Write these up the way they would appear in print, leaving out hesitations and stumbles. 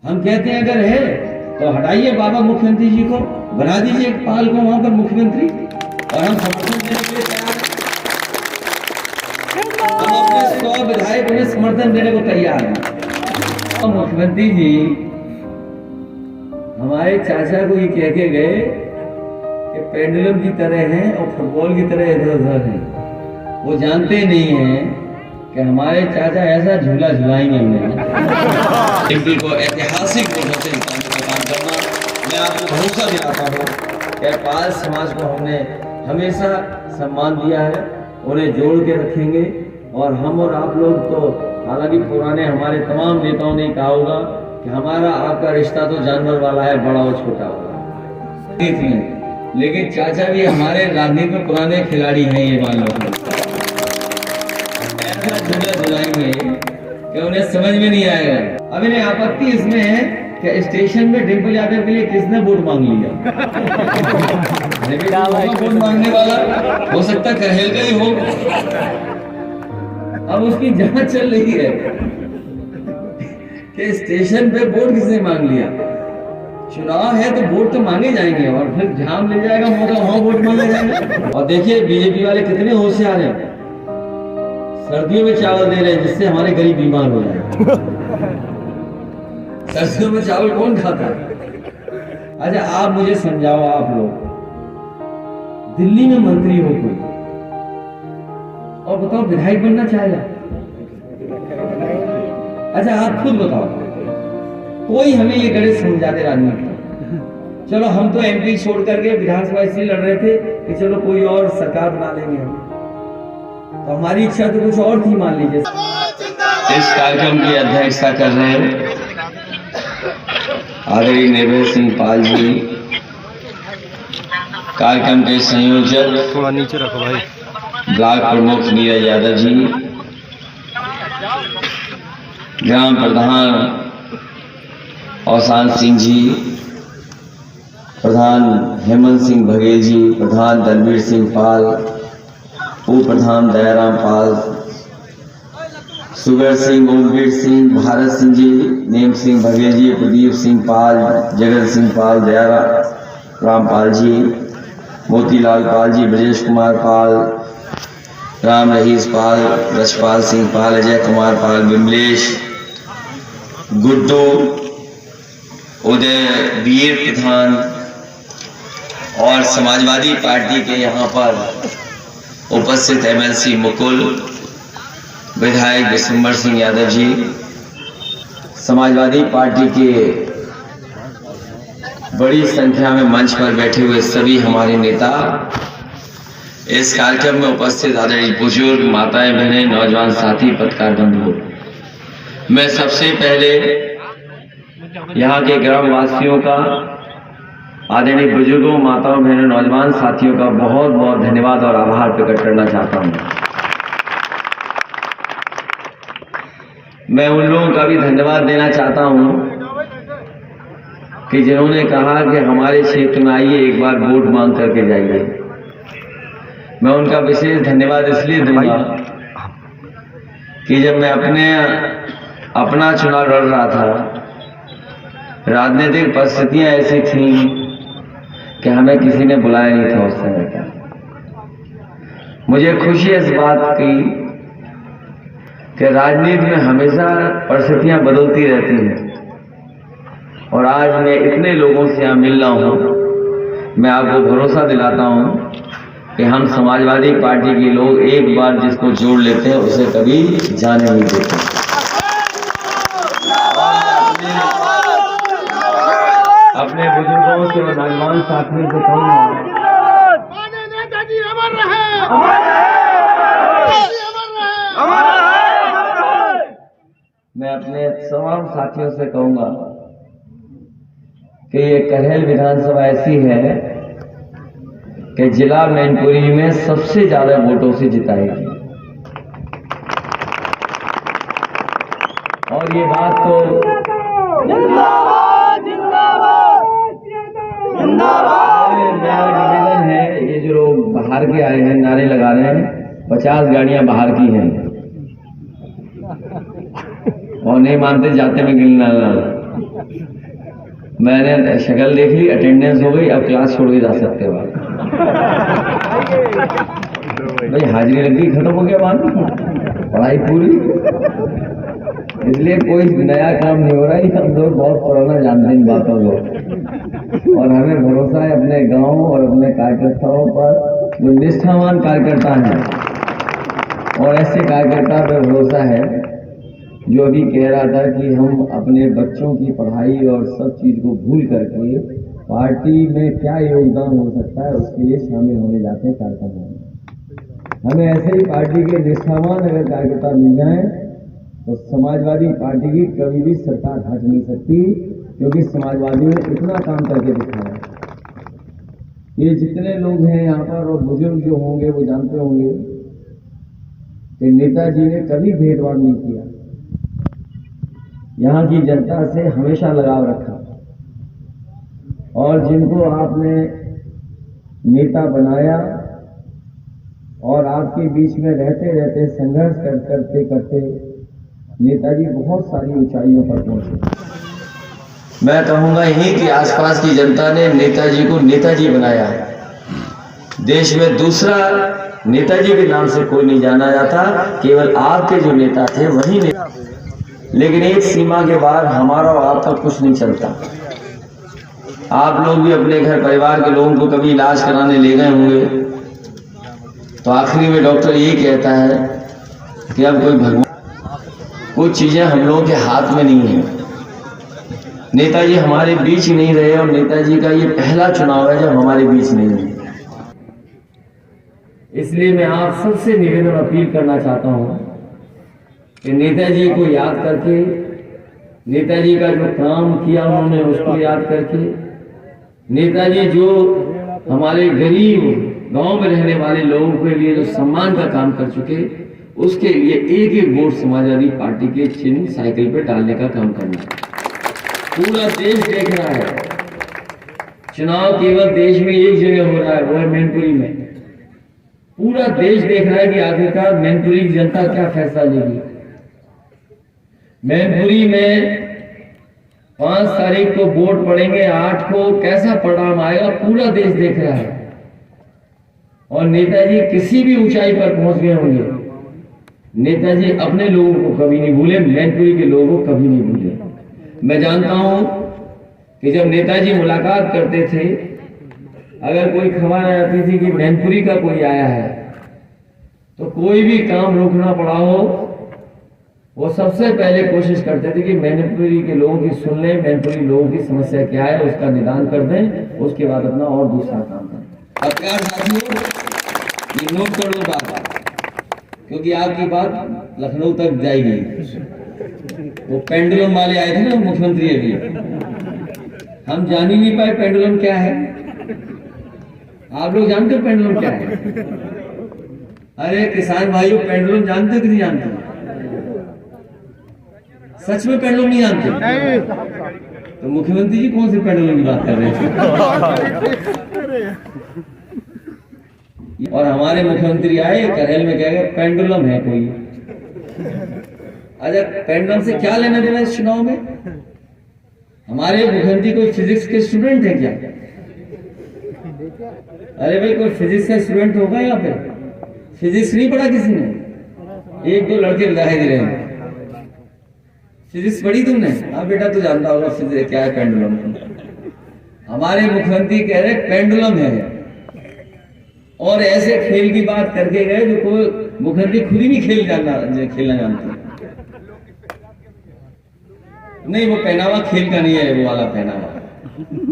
हम कहते हैं अगर है तो हटाइए बाबा मुख्यमंत्री जी को, बना दीजिए एक पाल को वहां पर मुख्यमंत्री, और हम समर्थन देने के लिए तैयार हैं। हम अपने 100 विधायक उन्हें समर्थन देने को तैयार हैं। और मुख्यमंत्री जी हमारे चाचा को ये कह के गए कि पेंडुलम की तरह हैं और फुटबॉल की तरह इधर उधर हैं। वो जानते नहीं हैं कि हमारे चाचा ऐसा झूला झुलाएंगे हमें। एमपी को ऐतिहासिक वोटों से जिताने का काम करना, मैं आपको भरोसा दिलाता हूँ कि पाल समाज को हमने हमेशा सम्मान दिया है, उन्हें जोड़ के रखेंगे। और हम और आप लोग तो, हालांकि पुराने हमारे तमाम नेताओं ने कहा होगा कि हमारा आपका रिश्ता तो जानवर वाला है, बड़ा और छोटा होगा, लेकिन चाचा भी हमारे राजनीति में पुराने खिलाड़ी हैं, ये मान लो। ऐसा झूला झुलाएंगे कि उन्हें समझ में नहीं आएगा। अब इन्हें आपत्ति इसमें है कि स्टेशन में डिम्पल यादव के लिए किसने वोट मांग लिया। वोट मांगने वाला हो सकता कहेल का ही हो। अब उसकी जांच चल रही है कि स्टेशन पे वोट किसने मांग लिया। चुनाव है तो वोट तो मांगे जाएंगे, और फिर जहां मिल जाएगा मौका वहां वोट मांगे जाएंगे। और देखिए बीजेपी वाले कितने होशियार हैं, सर्दियों में चावल दे रहे हैं जिससे हमारे गरीब बीमार हो जाए। सर्दियों में चावल कौन खाता है? अच्छा आप मुझे समझाओ, आप लोग दिल्ली में मंत्री हो कोई, और बताओ विधायक बनना चाहेगा? अच्छा आप खुद बताओ, कोई हमें ये गणित समझा दे राजनीति। चलो हम तो एमपी छोड़ करके विधानसभा इसलिए लड़ रहे थे कि चलो कोई और सरकार बना लेंगे हम, तो हमारी इच्छा तो कुछ और थी, मान लीजिए। इस कार्यक्रम की अध्यक्षता कर रहे हैं आदरणीय निर्भय सिंह पाल जी, कार्यक्रम के संयोजक थोड़ा नीचे रखो भाई, ब्लॉक प्रमुख नीरज यादव जी, ग्राम प्रधान औसान सिंह जी, प्रधान हेमंत सिंह बघेल जी, प्रधान दलवीर सिंह पाल, उप प्रधान दयाराम पाल, सुगर सिंह, ओमवीर सिंह, भारत सिंह जी, नेम सिंह बघेल जी, प्रदीप सिंह पाल, जगत सिंह पाल, दयाराम पाल जी, मोतीलाल पाल जी, ब्रजेश कुमार पाल, राम रहीस पाल, रजपाल सिंह पाल, अजय कुमार पाल, विमलेश, गुड्डू, उदय वीर प्रधान, और समाजवादी पार्टी के यहाँ पर उपस्थित एमएलसी मुकुल, विधायक विशंबर सिंह यादव जी, समाजवादी पार्टी के बड़ी संख्या में मंच पर बैठे हुए सभी हमारे नेता, इस कार्यक्रम में उपस्थित आदरणीय बुजुर्ग, माताएं, बहनें, नौजवान साथी, पत्रकार बंधु, मैं सबसे पहले यहाँ के ग्रामवासियों का, आदरणीय बुजुर्गों, माताओं, बहनों, नौजवान साथियों का बहुत बहुत धन्यवाद और आभार प्रकट करना चाहता हूँ। मैं उन लोगों का भी धन्यवाद देना चाहता हूँ कि जिन्होंने कहा कि हमारे क्षेत्र में आइए, एक बार वोट मांग करके जाइए। मैं उनका विशेष धन्यवाद इसलिए दूंगा कि जब मैं अपना चुनाव लड़ रहा था, राजनीतिक परिस्थितियां ऐसी थीं कि हमें किसी ने बुलाया नहीं था उस समय का। मुझे खुशी इस बात की कि राजनीति में हमेशा परिस्थितियां बदलती रहती हैं, और आज मैं इतने लोगों से यहाँ मिल रहा हूँ। मैं आपको भरोसा दिलाता हूँ कि हम समाजवादी पार्टी के लोग एक बार जिसको जोड़ लेते हैं उसे कभी जाने नहीं देते। अपने बुजुर्गों से और नौजवान साथियों से कहूँगा, मैं अपने तमाम साथियों से कहूँगा कि ये करहेल विधानसभा ऐसी है कि जिला मैनपुरी में सबसे ज्यादा वोटों से जिताएगी। और ये बात तो मेरा निवेदन है, ये जो लोग बाहर के आए हैं नारे लगा रहे हैं, 50 गाड़ियां बाहर की हैं और नहीं मानते जाते में गिनना मैंने शक्ल देख ली, अटेंडेंस हो गई, अब क्लास छोड़ के जा सकते हो आप। भाई हाजिरी लग गई, खत्म हो गया बात, पढ़ाई पूरी। इसलिए कोई नया काम नहीं हो रहा है, हम लोग बहुत पुराना जानते हैं इन बातों को। और हमें भरोसा है अपने गांव और अपने कार्यकर्ताओं पर, जो निष्ठावान कार्यकर्ता हैं, और ऐसे कार्यकर्ता पर भरोसा है जो अभी कह रहा था कि हम अपने बच्चों की पढ़ाई और सब चीज़ को भूल करके पार्टी में क्या योगदान हो सकता है उसके लिए शामिल होने जाते हैं कार्यकर्ता में। हमें ऐसे ही पार्टी के निष्ठावान अगर कार्यकर्ता मिल जाएं तो समाजवादी पार्टी की कभी भी सरकार हट नहीं सकती, क्योंकि समाजवादियों ने इतना काम करके दिखाया है। ये जितने लोग हैं यहाँ पर और बुजुर्ग जो होंगे वो जानते होंगे कि नेताजी ने कभी भेदभाव नहीं किया, यहाँ की जनता से हमेशा लगाव रखा, और जिनको आपने नेता बनाया और आपके बीच में रहते रहते संघर्ष करते करते नेताजी बहुत सारी ऊंचाइयों पर पहुंचे। मैं कहूंगा यहीं कि आसपास की जनता ने नेताजी को नेताजी बनाया है। देश में दूसरा नेताजी के नाम से कोई नहीं जाना जाता, केवल आपके जो नेता थे वही नेता। लेकिन एक सीमा के बाद हमारा और आपका कुछ नहीं चलता। आप लोग भी अपने घर परिवार के लोगों को कभी इलाज कराने ले गए होंगे, तो आखिरी में डॉक्टर ये कहता है कि अब कोई भगवान, कुछ चीजें हम लोगों के हाथ में नहीं है। नेताजी हमारे बीच ही नहीं रहे, और नेताजी का ये पहला चुनाव है जब हमारे बीच नहीं है। इसलिए मैं आप सबसे निवेदन अपील करना चाहता हूं कि नेताजी को याद करके, नेताजी का जो काम किया उन्होंने उसको याद करके, नेताजी जो हमारे गरीब गांव में रहने वाले लोगों के लिए जो सम्मान का काम कर चुके, उसके लिए एक एक वोट समाजवादी पार्टी के चिन्ह साइकिल पे डालने का काम करना है। पूरा देश देख रहा है, चुनाव केवल देश में एक जगह हो रहा है, वो है मैनपुरी में। पूरा देश देख रहा है कि आखिरकार मैनपुरी की जनता क्या फैसला लेगी। मैनपुरी में 5 तारीख को वोट पड़ेंगे, 8 को कैसा परिणाम आएगा पूरा देश देख रहा है। और नेताजी किसी भी ऊंचाई पर पहुंच गए होंगे, नेताजी अपने लोगों को कभी नहीं भूले, मैनपुरी के लोगों को कभी नहीं भूले। मैं जानता हूं कि जब नेताजी मुलाकात करते थे, अगर कोई खबर आ जाती थी कि मैनपुरी का कोई आया है, तो कोई भी काम रोकना पड़ा हो, वो सबसे पहले कोशिश करते थे कि मैनपुरी के लोगों की सुन लें, मैनपुरी लोगों की समस्या क्या है उसका निदान कर दें, उसके बाद अपना और दूसरा काम करें। अब प्यार साथियों, ये नोट कर लो बात, क्योंकि आपकी बात लखनऊ तक जाएगी। वो पेंडुलम वाले आए थे ना मुख्यमंत्री, अभी हम जान ही नहीं पाए पेंडुलम क्या है। आप लोग जानते हो पेंडुलम क्या है? अरे किसान भाइयों, पेंडुलम जानते हो कि नहीं जानते? सच में पेंडुलम नहीं जानते? तो मुख्यमंत्री जी कौन से पेंडुलम की बात कर रहे थे? और हमारे मुख्यमंत्री आए करेल में, कह गए पेंडुलम है कोई। अच्छा, पेंडुलम से क्या लेना देना इस चुनाव में? हमारे मुख्यमंत्री कोई फिजिक्स के स्टूडेंट है क्या? अरे भाई, कोई फिजिक्स का स्टूडेंट होगा यहाँ पे? फिजिक्स नहीं पढ़ा किसी ने? 1-2 लड़के दिखाई दे रहे हैं। फिजिक्स पढ़ी तुमने? हाँ बेटा, तो जानता होगा फिजिक्स क्या है, पेंडुलम। हमारे मुख्यमंत्री कह रहे पेंडुलम है, और ऐसे खेल की बात करके गए जो कोई मुखर्जी खुद ही नहीं खेलना जानते। नहीं, वो पहनावा खेल का नहीं है, वो वाला पहनावा।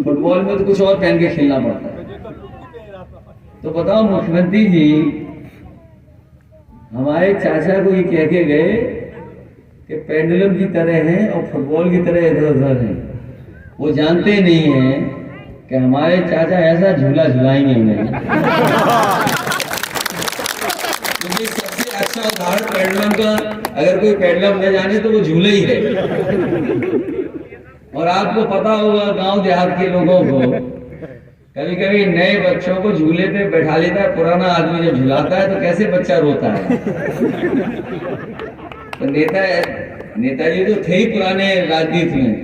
फुटबॉल में तो कुछ और पहन के खेलना पड़ता है। तो बताओ मुख्यमंत्री जी हमारे चाचा को ये कह के गए कि पेंडुलम की तरह हैं और फुटबॉल की तरह इधर उधर हैं। वो जानते नहीं हैं कि हमारे चाचा ऐसा झूला झुलाएंगे उन्हें। क्योंकि सबसे अच्छा उदाहरण पेंडुलम का, अगर कोई पेंडुलम न जाने तो वो झूले ही है। और आपको पता होगा गांव देहात के लोगों को कभी कभी नए बच्चों को झूले पे बैठा लेता है पुराना आदमी, जब झुलाता है तो कैसे बच्चा रोता है। तो नेताजी तो थे ही पुराने राजनीति में,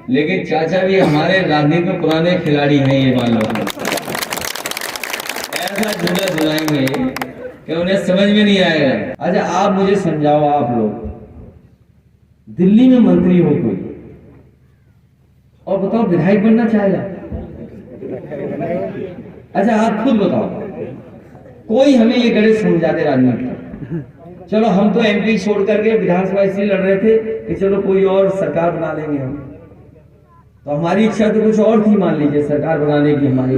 लेकिन चाचा भी हमारे राजनीति में पुराने खिलाड़ी हैं, ये मान लो। ऐसा झूला झुलाएंगे कि उन्हें समझ में नहीं आएगा। अच्छा आप मुझे समझाओ, आप लोग दिल्ली में मंत्री हो कोई और बताओ विधायक बनना चाहेगा? अच्छा आप खुद बताओ, कोई हमें ये गणित समझा दे राजनीति का। चलो हम तो एमपी छोड़ करके विधानसभा इसलिए लड़ रहे थे कि चलो कोई और सरकार बना लेंगे हम, तो हमारी इच्छा तो कुछ और थी, मान लीजिए सरकार बनाने की हमारी,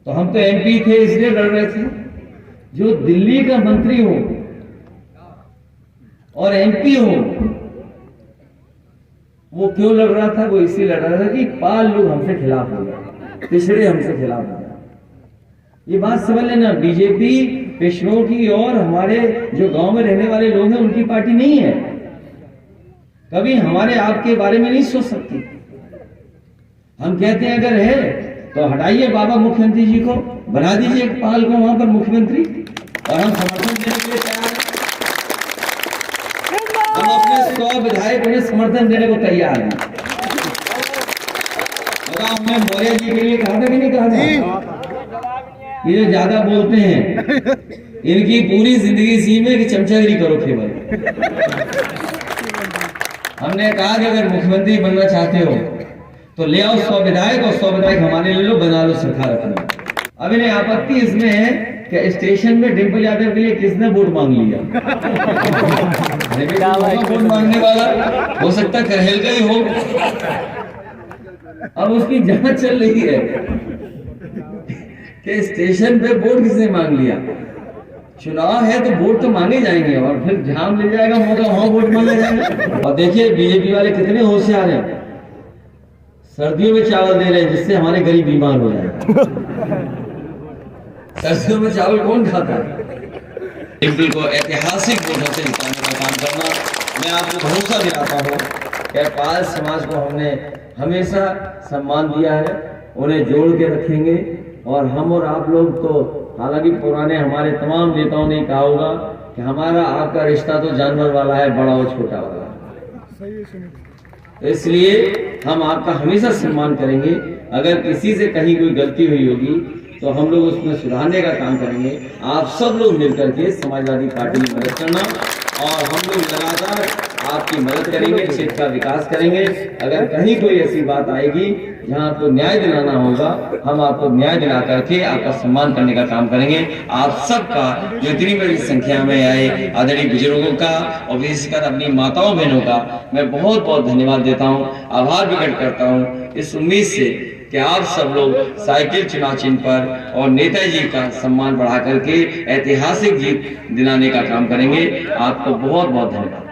तो हम तो एमपी थे इसलिए लड़ रहे थे। जो दिल्ली का मंत्री हो और एमपी हो, वो क्यों लड़ रहा था? वो इसलिए लड़ रहा था कि पाल लोग हमसे खिलाफ हो गए, पिछड़े हमसे खिलाफ हो गए। ये बात समझ लेना, बीजेपी पिछड़ों की और हमारे जो गांव में रहने वाले लोग हैं उनकी पार्टी नहीं है। कभी हमारे आपके बारे में नहीं सोच सकती। हम कहते हैं अगर है तो हटाइए बाबा मुख्यमंत्री जी को, बना दीजिए पाल को वहां पर मुख्यमंत्री, और हम समर्थन देने के लिए तैयार हैं। हम अपने 100 विधायक उन्हें समर्थन देने को तैयार हैं। हमने मौर्य जी के लिए कहा था कि नहीं कहा था? ये जो ज्यादा बोलते हैं इनकी पूरी जिंदगी इसी में कि चमचागिरी करो केवल। हमने कहा कि अगर मुख्यमंत्री बनना चाहते हो तो ले आओ 100 विधायक, और 100 विधायक हमारे ले लो, बना लो सरकार अपनी। अब इन्हें आपत्ति इसमें है कि स्टेशन में डिम्पल यादव के लिए किसने वोट मांग लिया? वोट मांगने वाला हो सकता है करहेल का ही हो। अब उसकी जांच चल रही है कि स्टेशन पे वोट किसने मांग लिया। चुनाव है तो वोट तो मांगे जाएंगे, और फिर जहां मिल जाएगा मौका वहां वोट मांगे जाएंगे। और देखिए बीजेपी वाले कितने होशियार हैं, सर्दियों में चावल दे रहे हैं जिससे हमारे गरीब बीमार हो जाए। सर्दियों में चावल कौन खाता है? डिम्पल को ऐतिहासिक वोटों से जिताने का काम करना। मैं आपको भरोसा दिलाता हूँ कि पाल समाज को हमने हमेशा सम्मान दिया है, उन्हें जोड़ के रखेंगे। और हम और आप लोग तो, हालांकि पुराने हमारे तमाम नेताओं ने कहा होगा कि हमारा आपका रिश्ता तो जानवर वाला है, बड़ा और छोटा वाला है, इसलिए हम आपका हमेशा सम्मान करेंगे। अगर किसी से कहीं कोई गलती हुई होगी तो हम लोग उसमें सुधारने का काम करेंगे। आप सब लोग मिलकर के समाजवादी पार्टी की मदद करना, और हम लोग लगातार आपकी मदद करेंगे, क्षेत्र का विकास करेंगे। अगर कहीं कोई ऐसी बात आएगी जहां आपको न्याय दिलाना होगा, हम आपको न्याय दिला करके आपका सम्मान करने का काम करेंगे। आप सबका जो इतनी बड़ी संख्या में आए आदरणीय बुजुर्गों का और विशेषकर अपनी माताओं बहनों का मैं बहुत बहुत धन्यवाद देता हूं, आभार प्रकट करता हूं, इस उम्मीद से कि आप सब लोग साइकिल चुनाव चिन्ह पर और नेताजी का सम्मान बढ़ा करके ऐतिहासिक जीत दिलाने का काम करेंगे। आपको बहुत बहुत धन्यवाद।